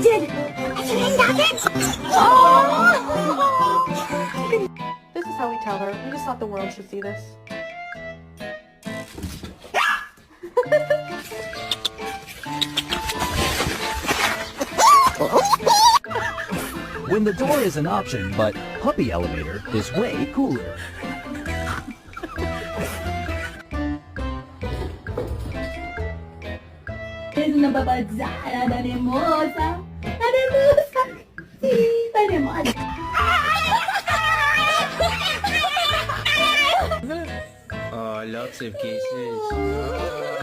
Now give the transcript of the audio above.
did. Oh! This is how we tell her. We just thought the world should see this. When the door is an option, but puppy elevator is way cooler. Es una babazada tan hermosa. Tan hermosa. Sí, tan hermosa. Oh, lots of kisses.